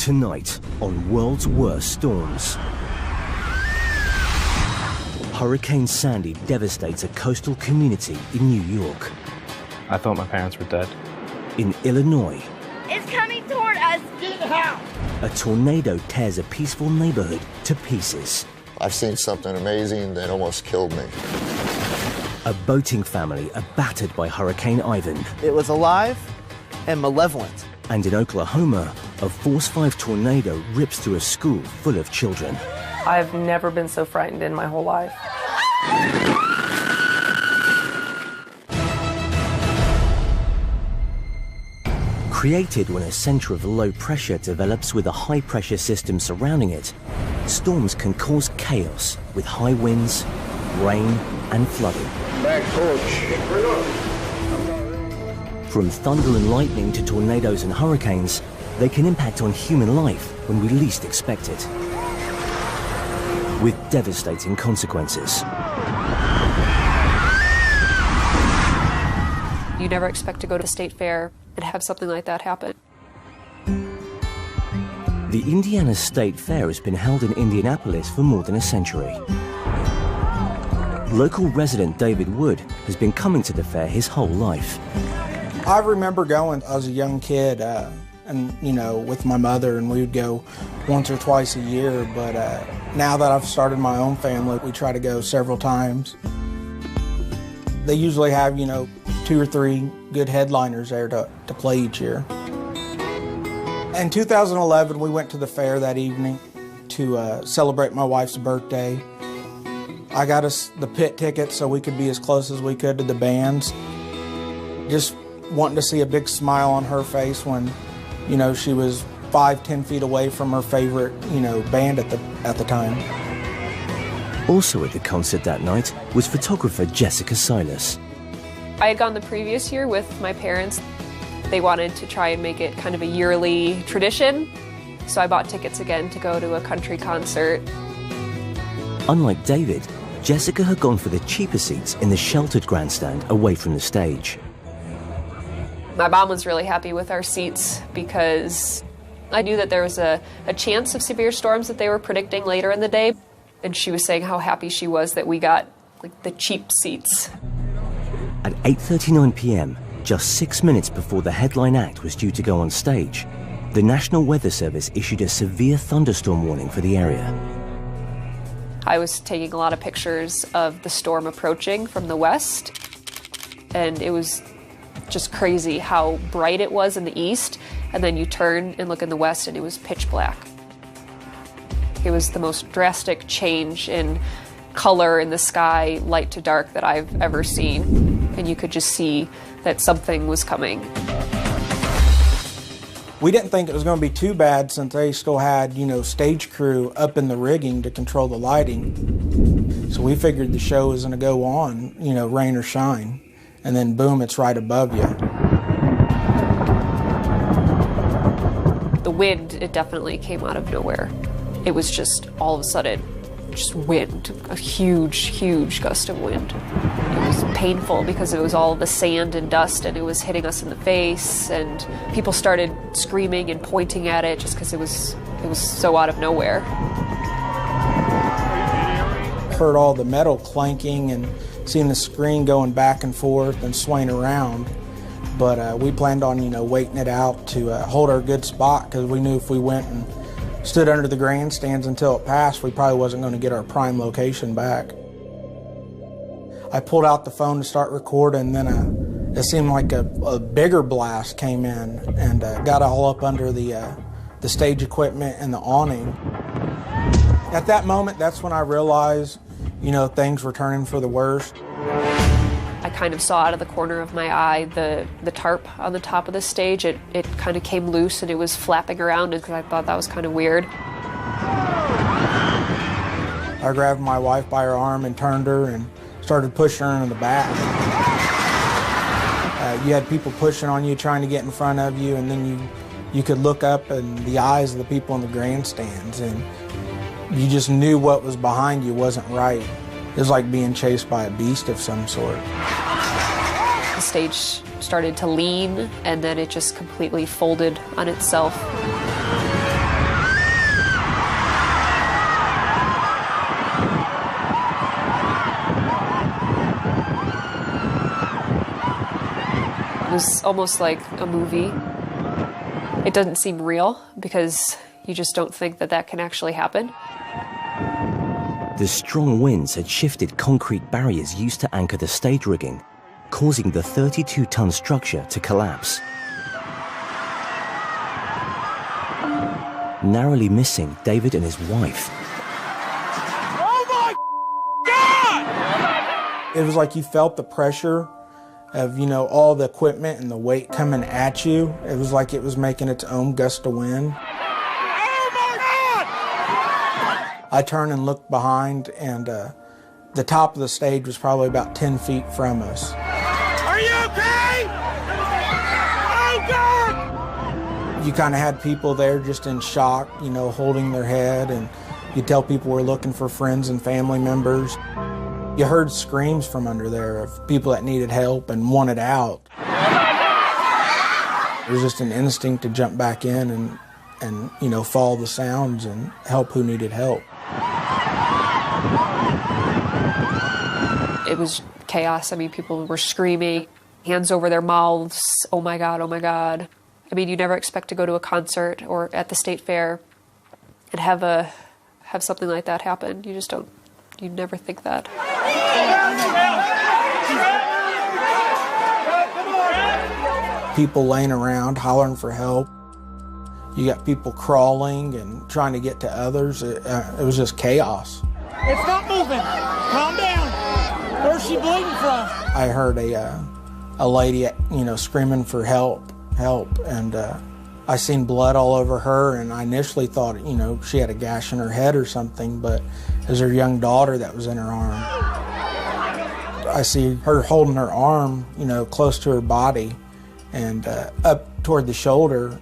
Tonight on World's Worst Storms. Hurricane Sandy devastates a coastal community in New York. I thought my parents were dead. In Illinois, it's coming toward us. Get in the house. A tornado tears a peaceful neighborhood to pieces. I've seen something amazing that almost killed me. A boating family are battered by Hurricane Ivan. It was alive and malevolent. And in Oklahoma, a Force 5 tornado rips through a school full of children. I've never been so frightened in my whole life. Created when a center of low pressure develops with a high pressure system surrounding it, storms can cause chaos with high winds, rain, and flooding. Back porch. From thunder and lightning to tornadoes and hurricanes, they can impact on human life when we least expect it, with devastating consequences. You never expect to go to a state fair and have something like that happen. The Indiana State Fair has been held in Indianapolis for more than a century. Local resident David Wood has been coming to the fair his whole life. I remember going as a young kid, and with my mother, and we would go once or twice a year. But now that I've started my own family, we try to go several times. They usually have, 2 or 3 good headliners there to play each year. In 2011, we went to the fair that evening to celebrate my wife's birthday. I got us the pit tickets so we could be as close as we could to the bands. Just wanting to see a big smile on her face when, she was 5-10 feet away from her favorite, band at the time. Also at the concert that night was photographer Jessica Silas. I had gone the previous year with my parents. They wanted to try and make it kind of a yearly tradition, so I bought tickets again to go to a country concert. Unlike David, Jessica had gone for the cheaper seats in the sheltered grandstand away from the stage. My mom was really happy with our seats because I knew that there was a chance of severe storms that they were predicting later in the day, and she was saying how happy she was that we got the cheap seats. At 8:39 p.m., just 6 minutes before the headline act was due to go on stage, the National Weather Service issued a severe thunderstorm warning for the area. I was taking a lot of pictures of the storm approaching from the west, and it was just crazy how bright it was in the east, and then you turn and look in the west and it was pitch black. It was the most drastic change in color in the sky, light to dark, that I've ever seen, and you could just see that something was coming. We didn't think it was going to be too bad since they still had, stage crew up in the rigging to control the lighting. So we figured the show was going to go on, rain or shine. And then boom, it's right above you. The wind, it definitely came out of nowhere. It was just all of a sudden, just wind, a huge, huge gust of wind. It was painful because it was all the sand and dust and it was hitting us in the face, and people started screaming and pointing at it just because it was so out of nowhere. Heard all the metal clanking and seeing the screen going back and forth and swaying around. But we planned on, waiting it out to hold our good spot, because we knew if we went and stood under the grandstands until it passed, we probably wasn't going to get our prime location back. I pulled out the phone to start recording, then it seemed like a bigger blast came in and got all up under the stage equipment and the awning. At that moment, that's when I realized, things were turning for the worst. I kind of saw out of the corner of my eye the tarp on the top of the stage. It kind of came loose and it was flapping around, because I thought that was kind of weird. I grabbed my wife by her arm and turned her and started pushing her in the back. You had people pushing on you, trying to get in front of you, and then you could look up in the eyes of the people in the grandstands, and you just knew what was behind you wasn't right. It was like being chased by a beast of some sort. The stage started to lean, and then it just completely folded on itself. was almost like a movie. It doesn't seem real because you just don't think that that can actually happen. The strong winds had shifted concrete barriers used to anchor the stage rigging, causing the 32-ton structure to collapse. Narrowly missing David and his wife. Oh my God! It was like you felt the pressure of, you know, all the equipment and the weight coming at you. It was like it was making its own gust of wind. Oh my God! I turned and looked behind, and the top of the stage was probably about 10 feet from us. Are you okay? Oh God! You kind of had people there just in shock, you know, holding their head, and you tell people were looking for friends and family members. You heard screams from under there of people that needed help and wanted out. It was just an instinct to jump back in and you know, follow the sounds and help who needed help. It was chaos. I mean, people were screaming, hands over their mouths, oh my God, oh my God. I mean, you never expect to go to a concert or at the state fair and have something like that happen. You just don't, you never think that. People laying around, hollering for help. You got people crawling and trying to get to others. It was just chaos. It's not moving. Calm down. Where's she bleeding from? I heard a lady, you know, screaming for help, and I seen blood all over her, and I initially thought, you know, she had a gash in her head or something, but it was her young daughter that was in her arm. I see her holding her arm, you know, close to her body, and up toward the shoulder,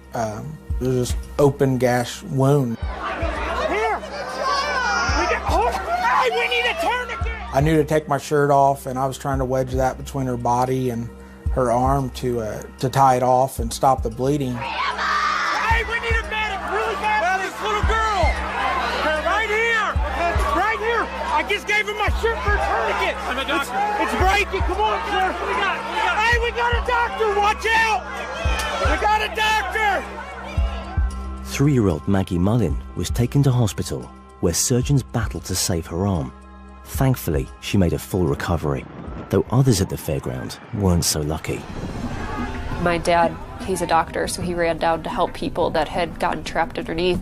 there's this open gash wound. Here! We need a tourniquet! I knew to take my shirt off, and I was trying to wedge that between her body and her arm to tie it off and stop the bleeding. Hey, we need a medic really bad for this little girl! Okay, right here! Right here! I just gave her my shirt for a tourniquet! I'm a doctor. It's breaking! Come on, sir! What we got? Hey, we got a doctor! Watch out! We got a doctor! 3-year-old Maggie Mullin was taken to hospital, where surgeons battled to save her arm. Thankfully, she made a full recovery, though others at the fairground weren't so lucky. My dad, he's a doctor, so he ran down to help people that had gotten trapped underneath.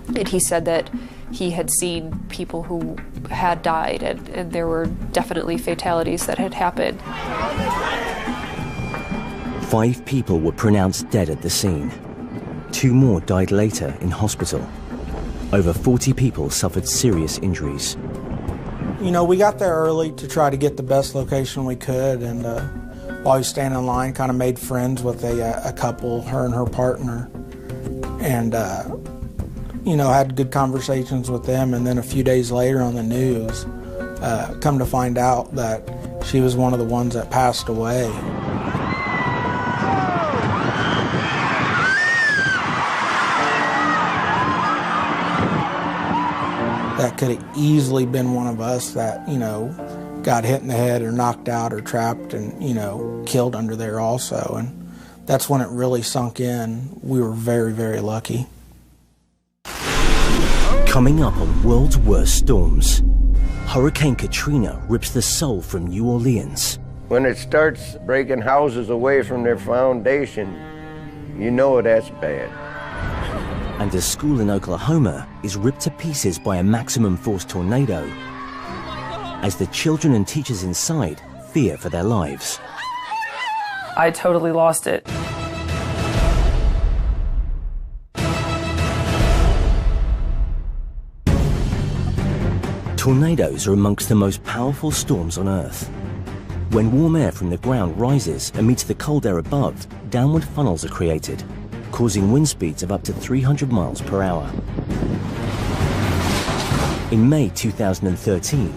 And he said that he had seen people who had died, and there were definitely fatalities that had happened. 5 people were pronounced dead at the scene. 2 more died later in hospital. Over 40 people suffered serious injuries. You know, we got there early to try to get the best location we could, and while we were standing in line, kind of made friends with a couple, her and her partner, and you know, had good conversations with them. And then a few days later on the news, come to find out that she was one of the ones that passed away. That could have easily been one of us that, you know, got hit in the head or knocked out or trapped and, you know, killed under there also. And that's when it really sunk in. We were very, very lucky. Coming up on World's Worst Storms, Hurricane Katrina rips the soul from New Orleans. When it starts breaking houses away from their foundation, you know that's bad. And a school in Oklahoma is ripped to pieces by a maximum force tornado as the children and teachers inside fear for their lives. I totally lost it. Tornadoes are amongst the most powerful storms on Earth. When warm air from the ground rises and meets the cold air above, downward funnels are created, causing wind speeds of up to 300 miles per hour. In May 2013,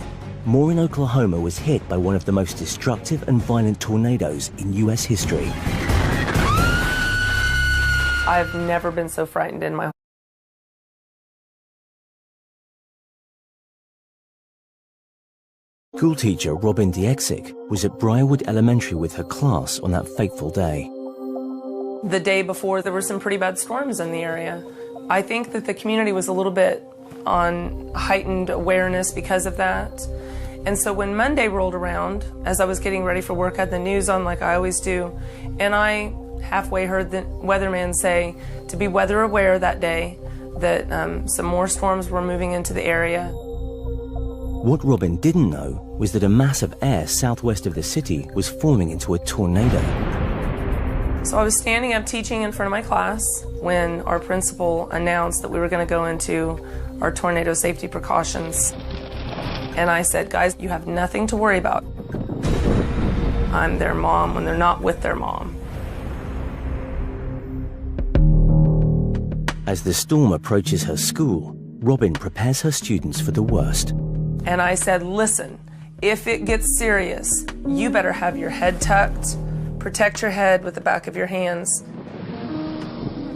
Moore in Oklahoma was hit by one of the most destructive and violent tornadoes in US history. I've never been so frightened in my Schoolteacher Robin Dieksik was at Briarwood Elementary with her class on that fateful day. The day before, there were some pretty bad storms in the area. I think that the community was a little bit on heightened awareness because of that. And so when Monday rolled around, as I was getting ready for work, I had the news on like I always do, and I halfway heard the weatherman say to be weather aware that day, that some more storms were moving into the area. What Robin didn't know was that a mass of air southwest of the city was forming into a tornado. So I was standing up teaching in front of my class when our principal announced that we were going to go into our tornado safety precautions. And I said, guys, you have nothing to worry about. I'm their mom when they're not with their mom. As the storm approaches her school, Robin prepares her students for the worst. And I said, listen, if it gets serious, you better have your head tucked, protect your head with the back of your hands.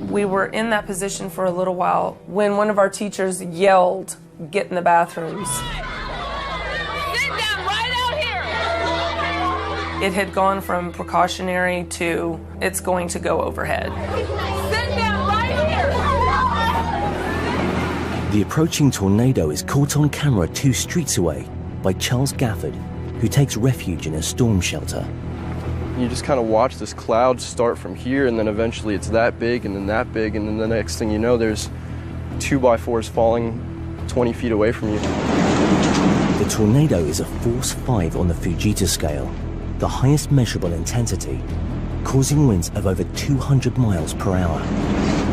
We were in that position for a little while when one of our teachers yelled, get in the bathrooms. Sit down right out here. It had gone from precautionary to it's going to go overhead. Sit down right here. The approaching tornado is caught on camera 2 streets away by Charles Gafford, who takes refuge in a storm shelter. You just kind of watch this cloud start from here, and then eventually it's that big, and then that big, and then the next thing you know, there's 2x4s falling 20 feet away from you. The tornado is a force 5 on the Fujita scale, the highest measurable intensity, causing winds of over 200 miles per hour.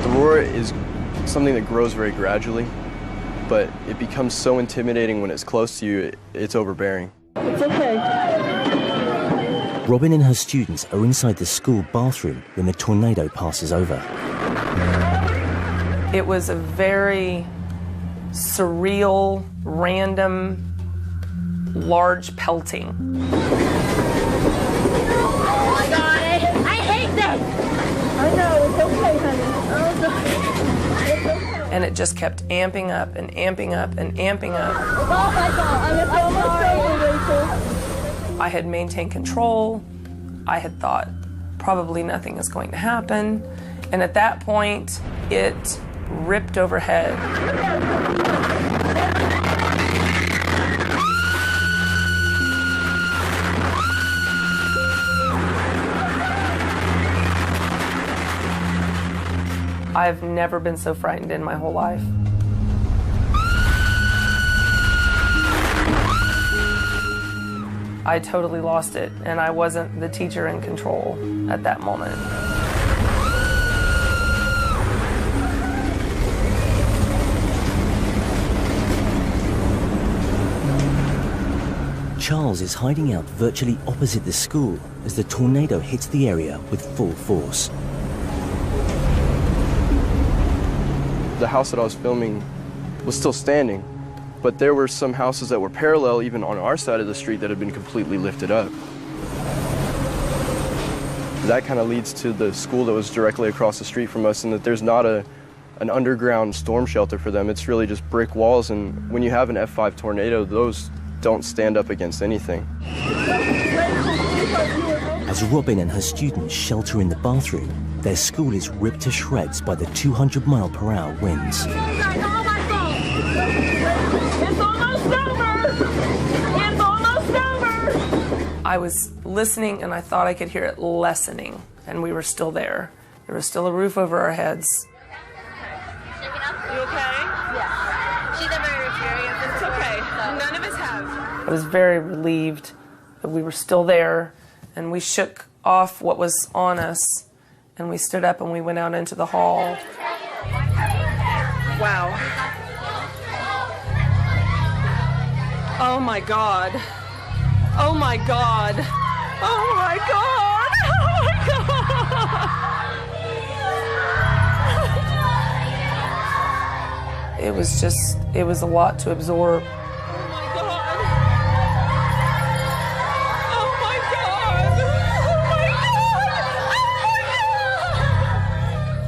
The roar is something that grows very gradually, but it becomes so intimidating when it's close to you, it's overbearing. It's okay. Robin and her students are inside the school bathroom when the tornado passes over. It was a very surreal, random, large pelting. Oh my God, I hate this. I know, it's okay, honey. Oh, it's okay. And it just kept amping up and amping up and amping up. Oh my God, I'm so sorry, Rachel. I had maintained control. I had thought probably nothing is going to happen. And at that point, it ripped overhead. I've never been so frightened in my whole life. I totally lost it, and I wasn't the teacher in control at that moment. Charles is hiding out virtually opposite the school as the tornado hits the area with full force. The house that I was filming was still standing, but there were some houses that were parallel even on our side of the street that had been completely lifted up. That kind of leads to the school that was directly across the street from us, and that there's not an underground storm shelter for them. It's really just brick walls, and when you have an F5 tornado, those don't stand up against anything. As Robin and her students shelter in the bathroom, their school is ripped to shreds by the 200-mile-per-hour winds. It's almost over. It's almost over. I was listening, and I thought I could hear it lessening, and we were still there. There was still a roof over our heads. You okay? Yeah. She's never experienced this. It's okay. None of us have. I was very relieved that we were still there, and we shook off what was on us, and we stood up and we went out into the hall. Wow. Oh my God. Oh my God. Oh my God. Oh my God. It was a lot to absorb.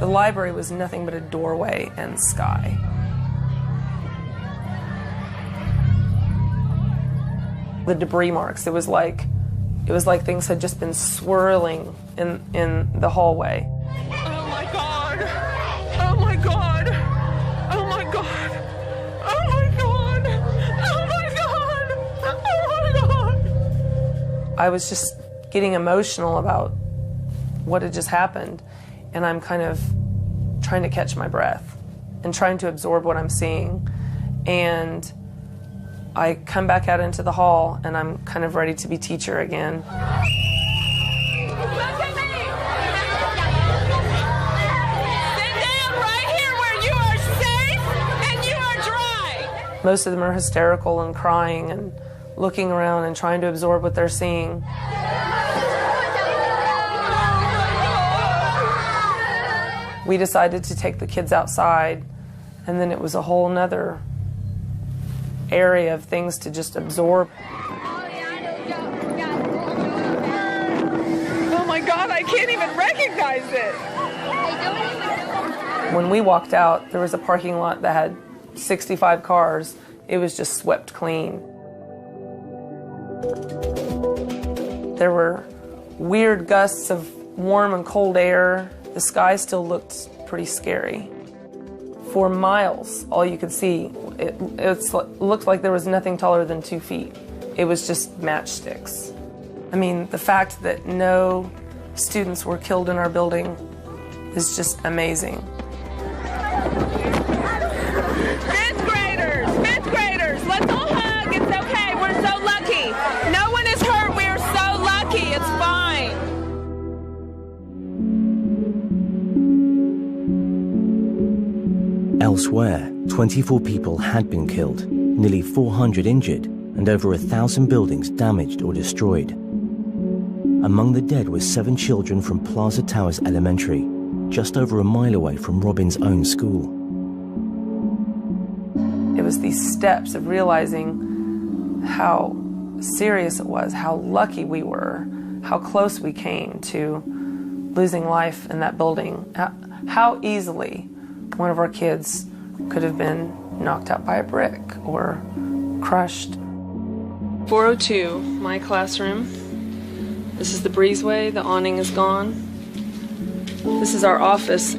The library was nothing but a doorway and sky. the debris marks. It was like things had just been swirling in the hallway. Oh my God! Oh my God! Oh my God! Oh my God! Oh my God! Oh my God! I was just getting emotional about what had just happened, and I'm kind of trying to catch my breath and trying to absorb what I'm seeing. And I come back out into the hall, and I'm kind of ready to be teacher again. Look at me! Sit down right here where you are safe and you are dry! Most of them are hysterical and crying and looking around and trying to absorb what they're seeing. We decided to take the kids outside, and then it was a whole nother area of things to just absorb. Oh my God, I can't even recognize it! When we walked out, there was a parking lot that had 65 cars. It was just swept clean. There were weird gusts of warm and cold air. The sky still looked pretty scary. For miles, all you could see, it looked like there was nothing taller than 2 feet. It was just matchsticks. I mean, the fact that no students were killed in our building is just amazing. Fifth graders, let's all hug. It's okay, we're so lucky. No one is hurt, we're so lucky, it's fine. Elsewhere, 24 people had been killed, nearly 400 injured, and over 1,000 buildings damaged or destroyed. Among the dead were 7 children from Plaza Towers Elementary, just over a mile away from Robin's own school. It was these steps of realizing how serious it was, how lucky we were, how close we came to losing life in that building, how easily one of our kids could have been knocked out by a brick or crushed. 402, my classroom. This is the breezeway, the awning is gone. This is our office.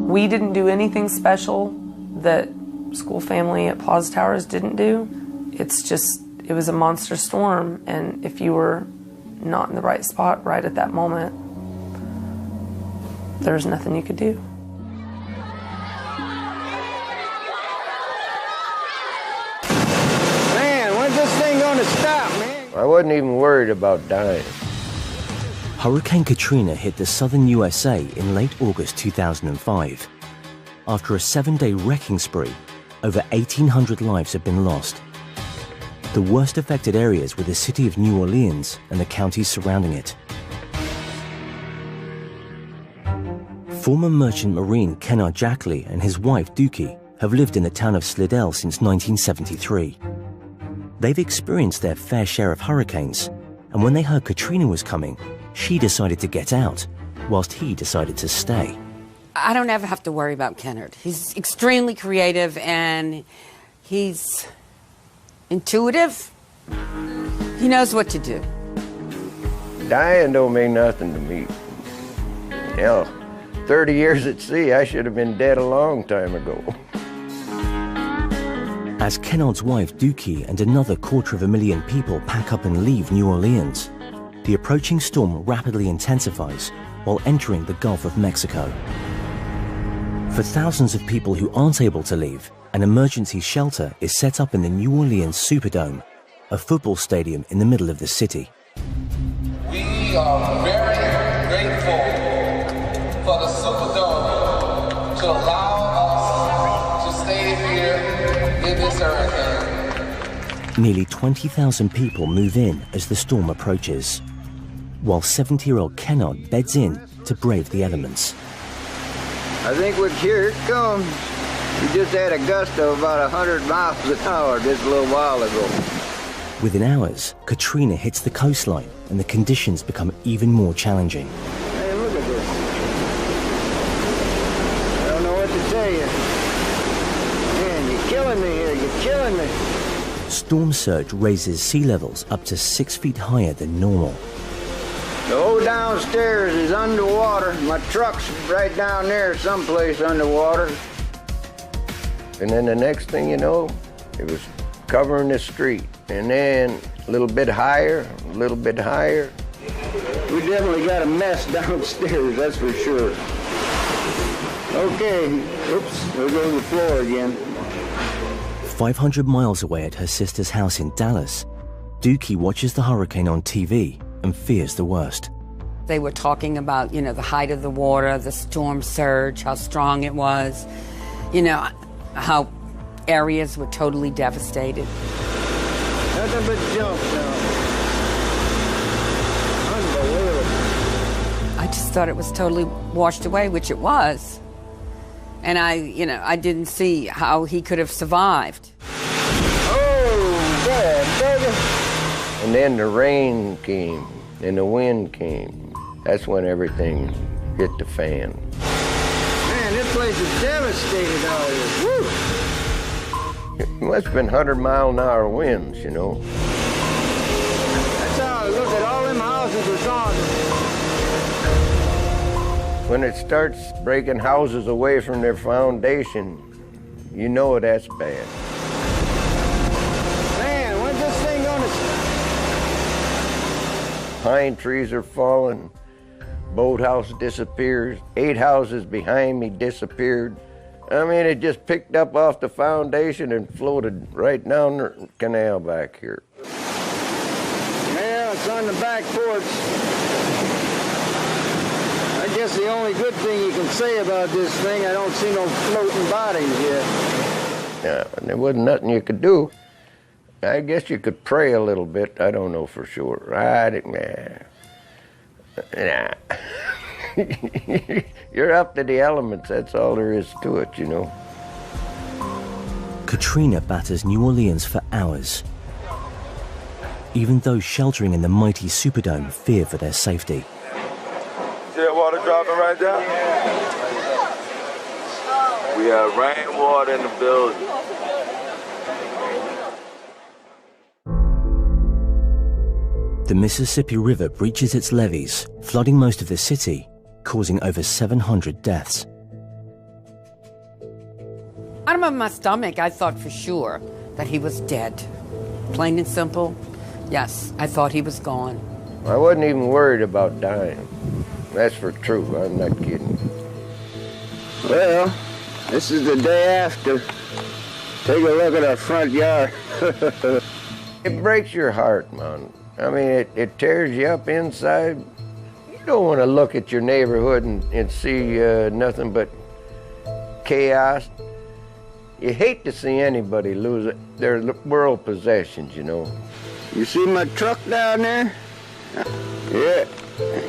We didn't do anything special that school family at Plaza Towers didn't do. It's just, it was a monster storm, and if you were not in the right spot right at that moment, there's nothing you could do. Man, when's this thing gonna stop, man? I wasn't even worried about dying. Hurricane Katrina hit the southern USA in late August 2005. After a 7-day wrecking spree, over 1,800 lives have been lost. The worst affected areas were the city of New Orleans and the counties surrounding it. Former merchant marine Kennard Jackley and his wife Dookie have lived in the town of Slidell since 1973. They've experienced their fair share of hurricanes, and when they heard Katrina was coming, she decided to get out, whilst he decided to stay. I don't ever have to worry about Kennard. He's extremely creative and he's intuitive. He knows what to do. Dying don't mean nothing to me. Hell, 30 years at sea, I should have been dead a long time ago. As Kennard's wife Dookie and another 250,000 people pack up and leave New Orleans, the approaching storm rapidly intensifies while entering the Gulf of Mexico. For thousands of people who aren't able to leave, an emergency shelter is set up in the New Orleans Superdome, a football stadium in the middle of the city. We are very grateful for the Superdome to allow us to stay here in this hurricane. Nearly 20,000 people move in as the storm approaches, while 70-year-old Kennard beds in to brave the elements. I think here it comes. We just had a gust of about 100 miles an hour just a little while ago. Within hours, Katrina hits the coastline and the conditions become even more challenging. Hey, look at this. I don't know what to tell you. Man, you're killing me here. You're killing me. Storm surge raises sea levels up to 6 feet higher than normal. The whole downstairs is underwater. My truck's right down there someplace underwater. And then the next thing you know, it was covering the street. And then a little bit higher, a little bit higher. We definitely got a mess downstairs, that's for sure. Okay, oops, there goes the floor again. 500 miles away at her sister's house in Dallas, Dookie watches the hurricane on TV and fears the worst. They were talking about, you know, the height of the water, the storm surge, how strong it was, you know, how areas were totally devastated. Nothing but junk now. Unbelievable. I just thought it was totally washed away, which it was. And I didn't see how he could have survived. Oh, bad, baby. And then the rain came and the wind came. That's when everything hit the fan. Man, this place is devastated out here. Woo! It must have been 100-mile-an-hour winds, you know. That's how I look at all them houses are gone. When it starts breaking houses away from their foundation, you know that's bad. Man, when's this thing gonna... Pine trees are falling. Boathouse disappears. 8 houses behind me disappeared. I mean, it just picked up off the foundation and floated right down the canal back here. Yeah, it's on the back porch. I guess the only good thing you can say about this thing, I don't see no floating bodies yet. Yeah, and there wasn't nothing you could do. I guess you could pray a little bit. I don't know for sure. Nah. You're up to the elements. That's all there is to it, you know. Katrina batters New Orleans for hours. Even those sheltering in the mighty Superdome fear for their safety. See that water dropping right down? We have rainwater in the building. The Mississippi River breaches its levees, flooding most of the city, causing over 700 deaths. Bottom of my stomach, I thought for sure that he was dead. Plain and simple, yes, I thought he was gone. I wasn't even worried about dying. That's for true, I'm not kidding. Well, this is the day after. Take a look at our front yard. It breaks your heart, man. I mean, it tears you up inside. You don't want to look at your neighborhood and see nothing but chaos. You hate to see anybody lose their world possessions, you know. You see my truck down there? Yeah,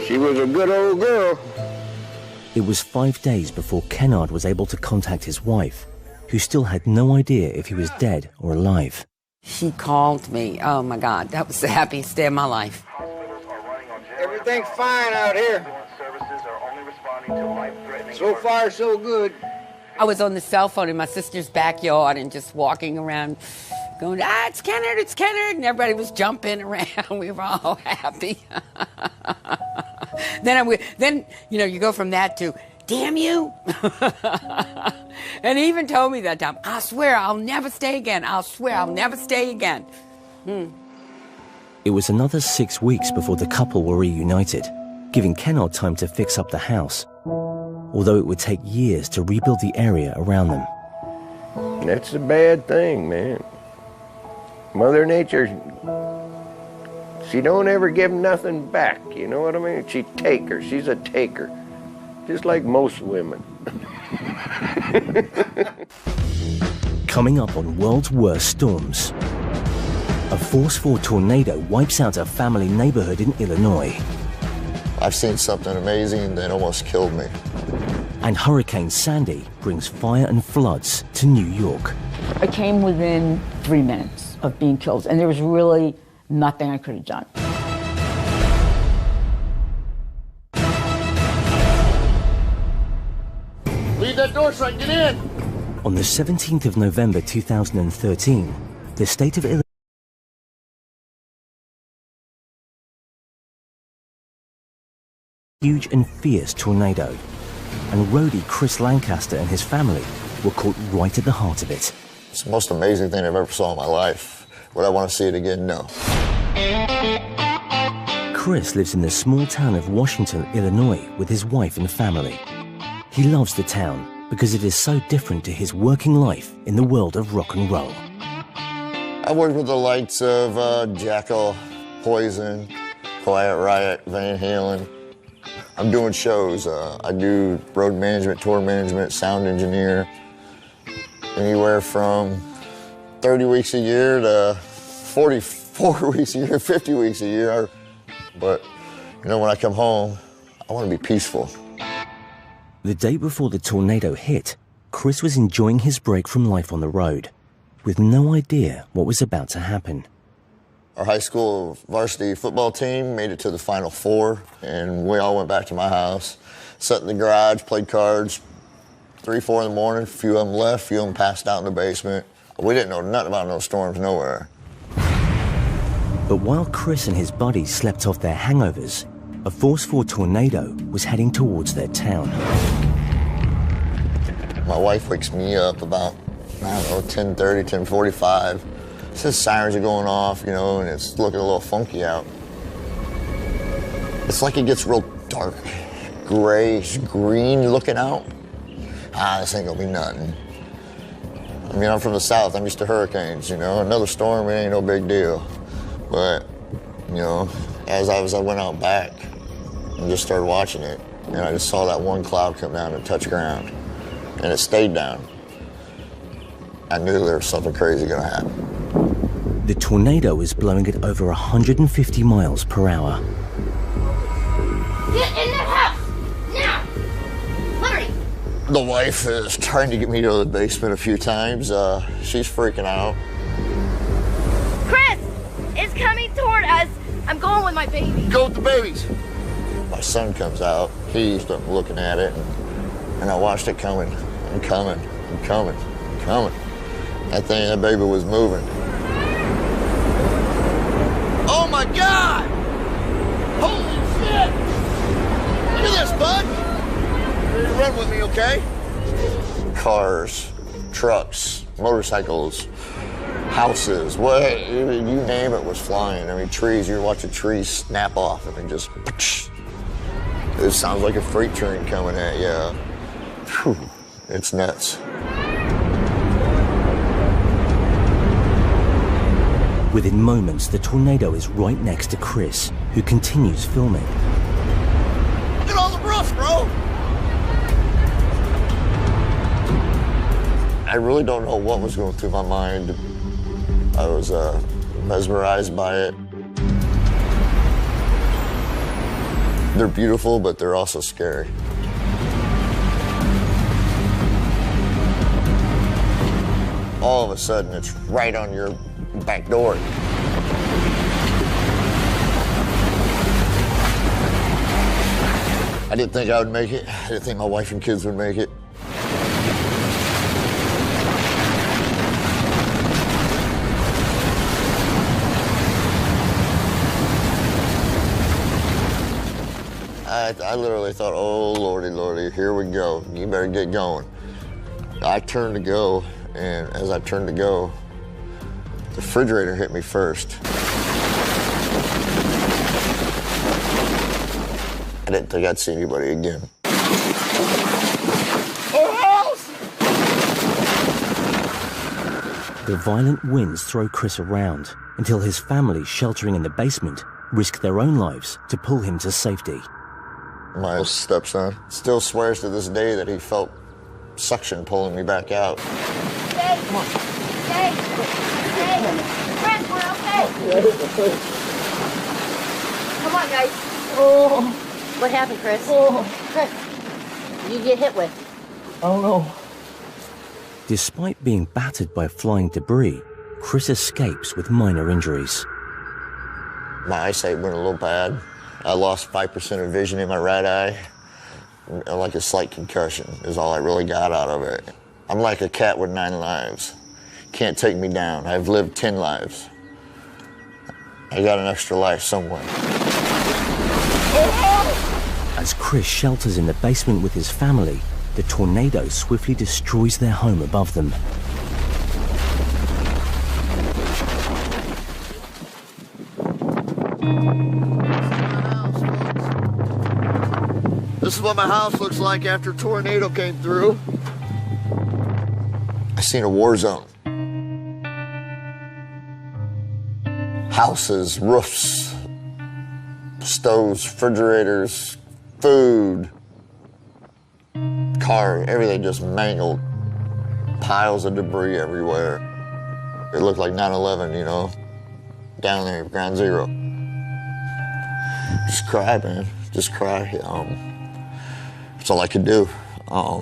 she was a good old girl. It was 5 days before Kennard was able to contact his wife, who still had no idea if he was dead or alive. He called me. Oh my God, that was the happiest day of my life. Everything's fine out here. So far, so good. I was on the cell phone in my sister's backyard and just walking around going, it's Kennard, it's Kennard. And everybody was jumping around. We were all happy. Then you go from that to, damn you. And he even told me that time, I swear I'll never stay again. I swear I'll never stay again. It was another 6 weeks before the couple were reunited, giving Kennard time to fix up the house, although it would take years to rebuild the area around them. That's a bad thing, man. Mother Nature, she don't ever give nothing back, you know what I mean? She's a taker, just like most women. Coming up on World's Worst Storms. A Force 4 tornado wipes out a family neighborhood in Illinois. I've seen something amazing that almost killed me. And Hurricane Sandy brings fire and floods to New York. I came within 3 minutes of being killed, and there was really nothing I could have done. Leave that door so I can get in. On the 17th of November 2013, the state of Illinois huge and fierce tornado. And roadie Chris Lancaster and his family were caught right at the heart of it. It's the most amazing thing I've ever saw in my life. Would I want to see it again? No. Chris lives in the small town of Washington, Illinois with his wife and family. He loves the town because it is so different to his working life in the world of rock and roll. I worked with the likes of Jackal, Poison, Quiet Riot, Van Halen. I'm doing shows. I do road management, tour management, sound engineer. Anywhere from 30 weeks a year to 44 weeks a year, 50 weeks a year. But, you know, when I come home, I want to be peaceful. The day before the tornado hit, Chris was enjoying his break from life on the road, with no idea what was about to happen. Our high school varsity football team made it to the Final Four, and we all went back to my house, sat in the garage, played cards, 3, 4 in the morning, a few of them left, a few of them passed out in the basement. We didn't know nothing about no storms nowhere. But while Chris and his buddies slept off their hangovers, a Force 4 tornado was heading towards their town. My wife wakes me up about, I don't know, 10:30, 10:45. Says sirens are going off, you know, and it's looking a little funky out. It's like it gets real dark, grayish, green looking out. This ain't gonna be nothing. I mean, I'm from the South, I'm used to hurricanes, you know. Another storm, it ain't no big deal. But, you know, as I went out back and just started watching it, and I just saw that one cloud come down and touch ground, and it stayed down. I knew there was something crazy gonna happen. The tornado was blowing at over 150 miles per hour. Get in the house! Now! Hurry! The wife is trying to get me to the basement a few times. She's freaking out. Chris! It's coming toward us! I'm going with my baby. Go with the babies! My son comes out. He's looking at it, and I watched it coming and coming and coming and coming. That baby was moving. Oh my God! Holy shit! Look at this, bud! Run with me, okay? Cars, trucks, motorcycles, houses, you name it was flying. I mean, trees, you watch a tree snap off. I mean, just, it sounds like a freight train coming at you. Whew, it's nuts. Within moments, the tornado is right next to Chris, who continues filming. Look at all the roofs, bro! I really don't know what was going through my mind. I was mesmerized by it. They're beautiful, but they're also scary. All of a sudden, it's right on your back door. I didn't think I would make it. I didn't think my wife and kids would make it. I literally thought, oh, Lordy, Lordy, here we go. You better get going. I turned to go, and as I turned to go, the refrigerator hit me first. I didn't think I'd see anybody again. The violent winds throw Chris around until his family, sheltering in the basement, risk their own lives to pull him to safety. My stepson still swears to this day that he felt suction pulling me back out. Stay! Stay! Stay! Chris, we're okay! Come on, guys. Oh. What happened, Chris? Oh. Chris, you get hit with? Oh, no. Despite being battered by flying debris, Chris escapes with minor injuries. My eyesight went a little bad. I lost 5% of vision in my right eye. Like a slight concussion is all I really got out of it. I'm like a cat with 9 lives. Can't take me down. I've lived 10 lives. I got an extra life somewhere. As As Chris shelters in the basement with his family, the tornado swiftly destroys their home above them. This is what my house looks like after a tornado came through. I seen a war zone. Houses, roofs, stoves, refrigerators, food, car, everything just mangled. Piles of debris everywhere. It looked like 9/11, you know, down there, ground zero. Just cry, man, just cry. That's all I could do. I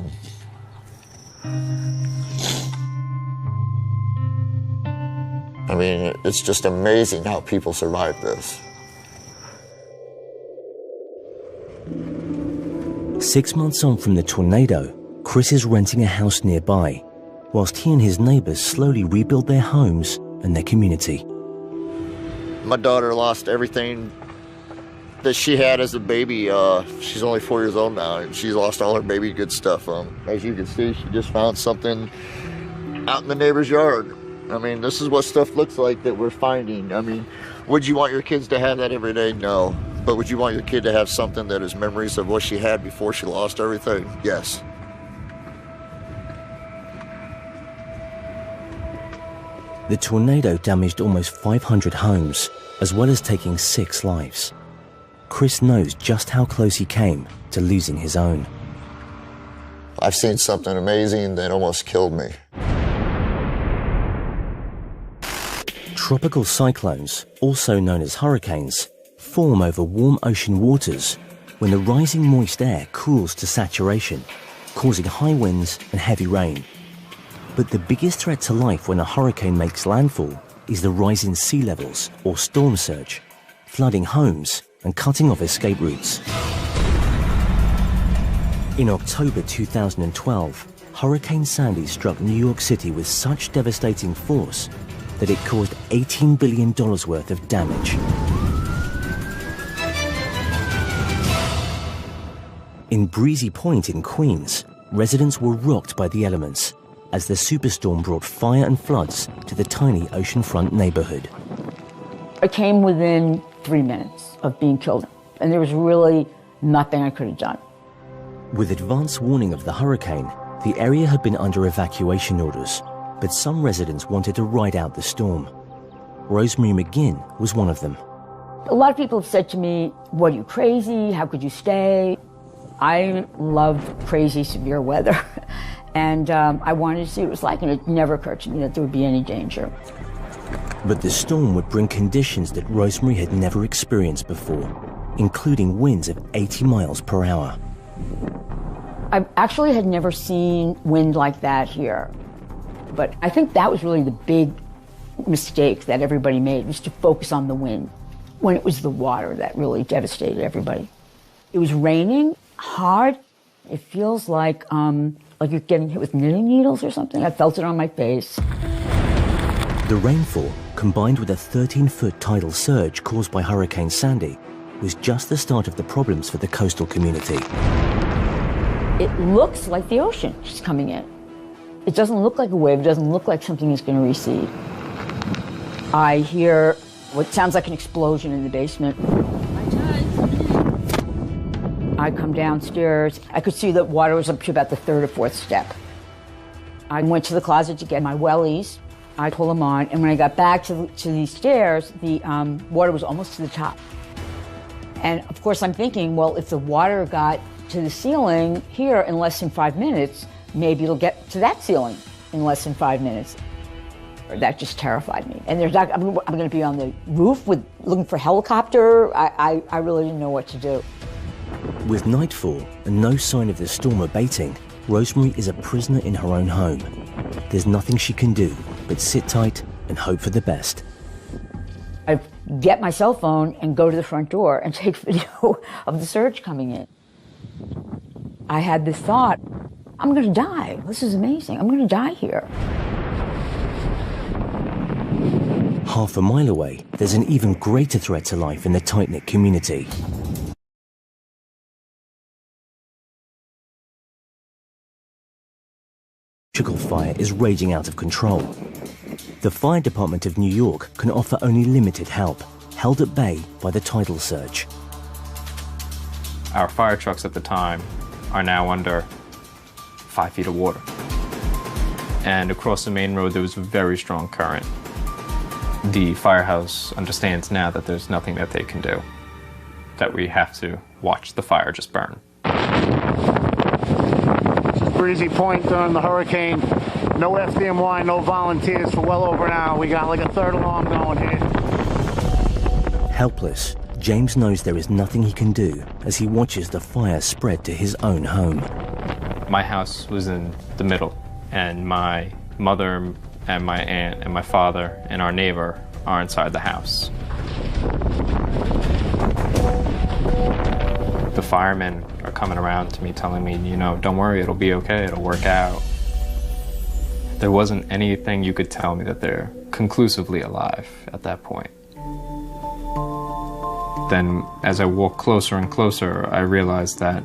mean, it's just amazing how people survive this. 6 months on from the tornado, Chris is renting a house nearby, whilst he and his neighbors slowly rebuild their homes and their community. My daughter lost everything that she had as a baby. She's only 4 years old now, and she's lost all her baby good stuff. As you can see, she just found something out in the neighbor's yard. I mean, this is what stuff looks like that we're finding. I mean, would you want your kids to have that every day? No. But would you want your kid to have something that is memories of what she had before she lost everything? Yes. The tornado damaged almost 500 homes, as well as taking 6 lives. Chris knows just how close he came to losing his own. I've seen something amazing that almost killed me. Tropical cyclones, also known as hurricanes, form over warm ocean waters when the rising moist air cools to saturation, causing high winds and heavy rain. But the biggest threat to life when a hurricane makes landfall is the rise in sea levels or storm surge, flooding homes and cutting off escape routes. In October 2012, Hurricane Sandy struck New York City with such devastating force that it caused $18 billion worth of damage. In Breezy Point in Queens, residents were rocked by the elements as the superstorm brought fire and floods to the tiny oceanfront neighborhood. I came within 3 minutes of being killed, and there was really nothing I could have done. With advance warning of the hurricane, the area had been under evacuation orders, but some residents wanted to ride out the storm. Rosemary McGinn was one of them. A lot of people have said to me, "What, are you crazy? How could you stay?" I love crazy, severe weather, and I wanted to see what it was like, and it never occurred to me that there would be any danger. But the storm would bring conditions that Rosemary had never experienced before, including winds of 80 miles per hour. I actually had never seen wind like that here, but I think that was really the big mistake that everybody made, was to focus on the wind, when it was the water that really devastated everybody. It was raining hard. It feels like you're getting hit with knitting needles or something. I felt it on my face. The rainfall, combined with a 13-foot tidal surge caused by Hurricane Sandy, was just the start of the problems for the coastal community. It looks like the ocean is coming in. It doesn't look like a wave. It doesn't look like something is going to recede. I hear what sounds like an explosion in the basement. I come downstairs. I could see that water was up to about the 3rd or 4th step. I went to the closet to get my wellies. I pulled them on, and when I got back to the stairs, the water was almost to the top. And of course I'm thinking, well, if the water got to the ceiling here in less than 5 minutes, maybe it'll get to that ceiling in less than 5 minutes. That just terrified me. And I'm going to be on the roof looking for a helicopter. I really didn't know what to do. With nightfall and no sign of the storm abating, Rosemary is a prisoner in her own home. There's nothing she can do but sit tight and hope for the best. I get my cell phone and go to the front door and take video of the surge coming in. I had this thought, I'm going to die. This is amazing. I'm going to die here. Half a mile away, there's an even greater threat to life in the tight-knit community. fire is raging out of control. The Fire Department of New York can offer only limited help, held at bay by the tidal surge. Our fire trucks at the time are now under 5 feet of water. And across the main road, there was a very strong current. The firehouse understands now that there's nothing that they can do, that we have to watch the fire just burn. Breezy Point during the hurricane. No FDNY, no volunteers for well over an hour. We got like a third alarm going here. Helpless, James knows there is nothing he can do as he watches the fire spread to his own home. My house was in the middle, and my mother and my aunt and my father and our neighbor are inside the house. The firemen are coming around to me telling me, you know, don't worry, it'll be okay, it'll work out. There wasn't anything you could tell me that they're conclusively alive at that point. Then, as I walked closer and closer, I realized that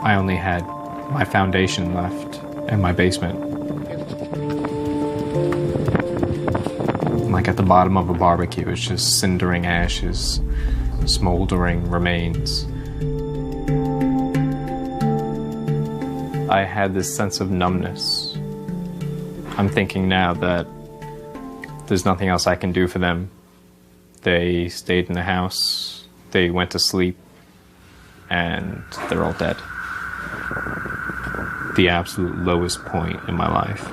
I only had my foundation left in my basement. Like at the bottom of a barbecue, it's just cindering ashes, smoldering remains. I had this sense of numbness. I'm thinking now that there's nothing else I can do for them. They stayed in the house, they went to sleep, and they're all dead. The absolute lowest point in my life.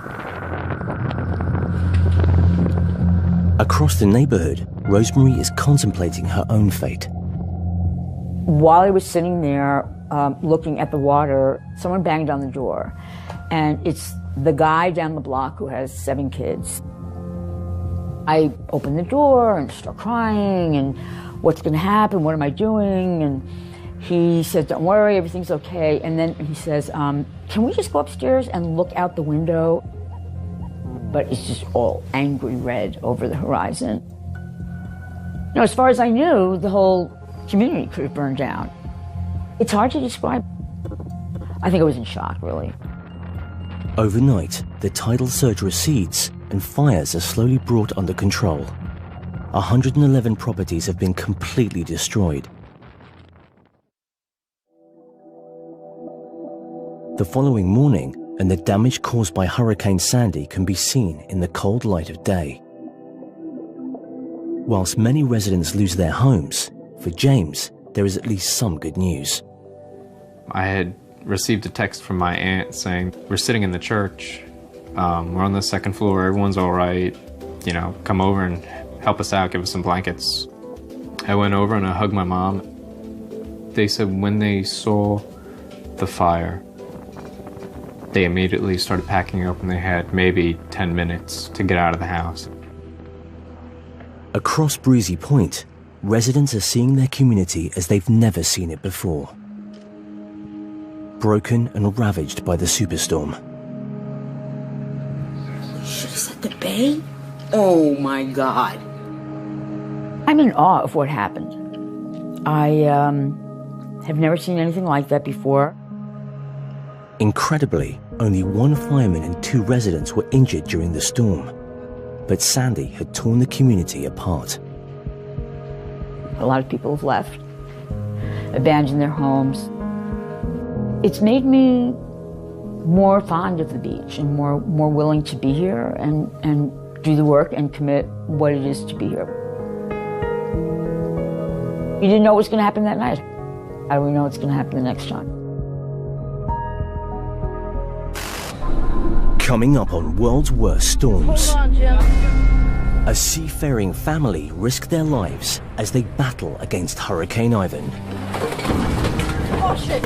Across the neighborhood, Rosemary is contemplating her own fate. While I was sitting there looking at the water, someone banged on the door. And it's the guy down the block who has 7 kids. I open the door and start crying, and what's going to happen? What am I doing? And he says, don't worry, everything's okay. And then he says, can we just go upstairs and look out the window? But it's just all angry red over the horizon. You know, as far as I knew, the whole community could have burned down. It's hard to describe. I think I was in shock, really. Overnight, the tidal surge recedes and fires are slowly brought under control. 111 properties have been completely destroyed. The following morning, and the damage caused by Hurricane Sandy can be seen in the cold light of day. Whilst many residents lose their homes, for James, there is at least some good news. I had received a text from my aunt saying, we're sitting in the church, we're on the 2nd floor, everyone's all right, you know, come over and help us out, give us some blankets. I went over and I hugged my mom. They said when they saw the fire, they immediately started packing up and they had maybe 10 minutes to get out of the house. Across Breezy Point, residents are seeing their community as they've never seen it before. Broken and ravaged by the superstorm. Should have said the bay? Oh my God. I'm in awe of what happened. I have never seen anything like that before. Incredibly, only 1 fireman and 2 residents were injured during the storm. But Sandy had torn the community apart. A lot of people have left, abandoned their homes. It's made me more fond of the beach and more willing to be here and do the work and commit what it is to be here. You didn't know what was going to happen that night. How do we know what's going to happen the next time? Coming up on World's Worst Storms. Hold on, Jim. A seafaring family risk their lives as they battle against Hurricane Ivan. Oh, shit.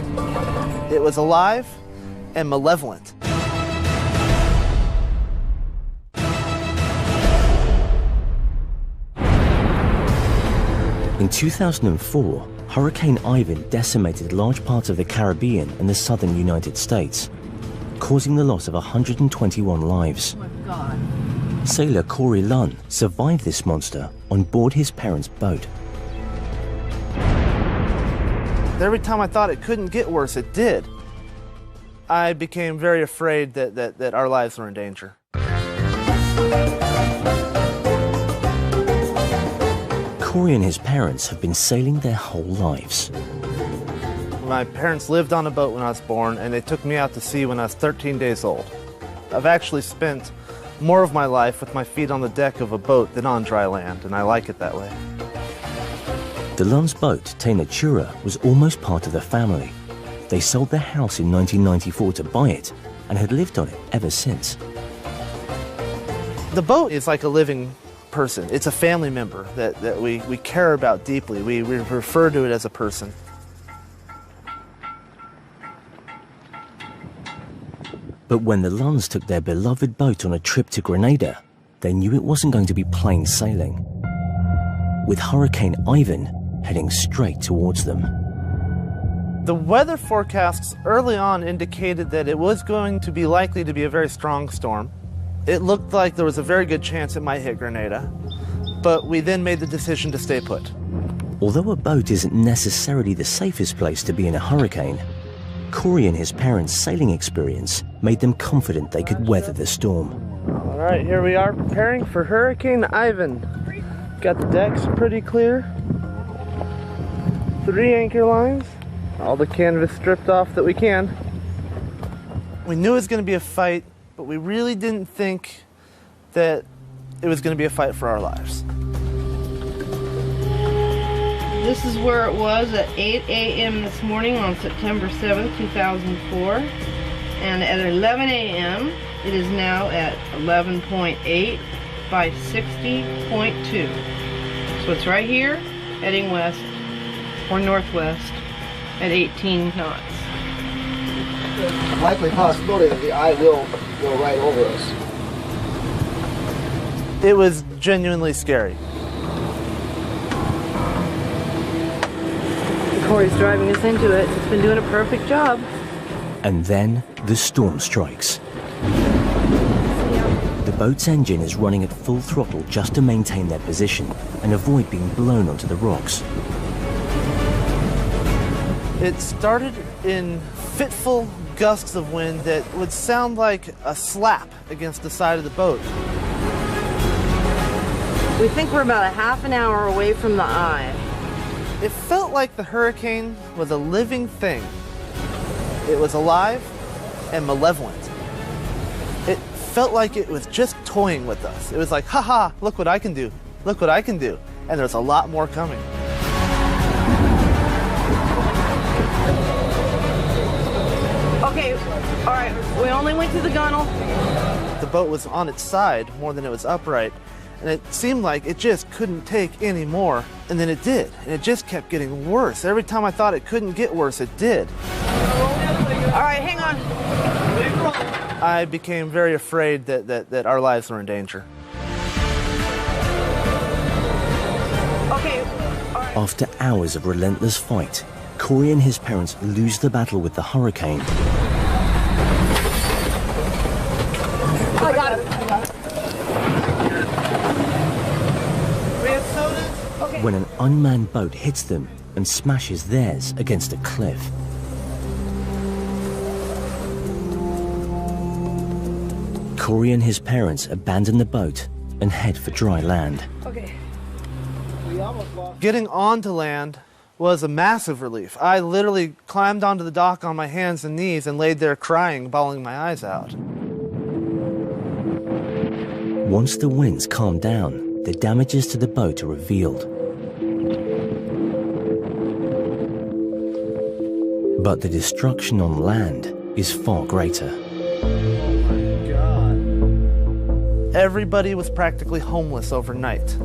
It was alive and malevolent. In 2004, Hurricane Ivan decimated large parts of the Caribbean and the southern United States, causing the loss of 121 lives. Oh my God. Sailor Corey Lunn survived this monster on board his parents' boat. Every time I thought it couldn't get worse, it did. I became very afraid that our lives were in danger. Corey and his parents have been sailing their whole lives. My parents lived on a boat when I was born, and they took me out to sea when I was 13 days old. I've actually spent more of my life with my feet on the deck of a boat than on dry land, and I like it that way. The Lunn's boat, Te Natura, was almost part of the family. They sold their house in 1994 to buy it and had lived on it ever since. The boat is like a living person. It's a family member that we care about deeply. We refer to it as a person. But when the Lunns took their beloved boat on a trip to Grenada, they knew it wasn't going to be plain sailing, with Hurricane Ivan heading straight towards them. The weather forecasts early on indicated that it was going to be likely to be a very strong storm. It looked like there was a very good chance it might hit Grenada, but we then made the decision to stay put. Although a boat isn't necessarily the safest place to be in a hurricane, Corey and his parents' sailing experience made them confident they could weather the storm. All right, here we are preparing for Hurricane Ivan. Got the decks pretty clear. 3 anchor lines. All the canvas stripped off that we can. We knew it was going to be a fight, but we really didn't think that it was going to be a fight for our lives. This is where it was at 8 a.m. this morning on September 7th, 2004. And at 11 a.m., it is now at 11.8 by 60.2. So it's right here, heading west or northwest at 18 knots. Likely possibility that the eye will go right over us. It was genuinely scary. Corey's driving us into it. It's been doing a perfect job. And then the storm strikes. The boat's engine is running at full throttle just to maintain their position and avoid being blown onto the rocks. It started in fitful gusts of wind that would sound like a slap against the side of the boat. We think we're about a half an hour away from the eye. It felt like the hurricane was a living thing. It was alive and malevolent. It felt like it was just toying with us. It was like, haha, look what I can do. Look what I can do. And there's a lot more coming. Okay, all right, we only went to the gunnel. The boat was on its side more than it was upright, and it seemed like it just couldn't take any more, and then it did, and it just kept getting worse. Every time I thought it couldn't get worse, it did. All right, hang on. I became very afraid that our lives were in danger. Okay. After hours of relentless fight, Corey and his parents lose the battle with the hurricane. I got it. We have sodas? Okay. When an unmanned boat hits them and smashes theirs against a cliff. Corey and his parents abandon the boat and head for dry land. Okay. Getting onto land was a massive relief. I literally climbed onto the dock on my hands and knees and laid there crying, bawling my eyes out. Once the winds calm down, the damages to the boat are revealed. But the destruction on land is far greater. Everybody was practically homeless overnight.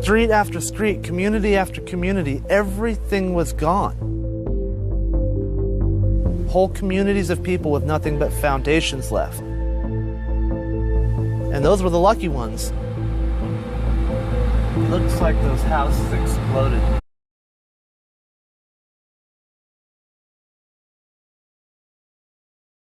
Street after street, community after community, everything was gone. Whole communities of people with nothing but foundations left. And those were the lucky ones. Looks like those houses exploded.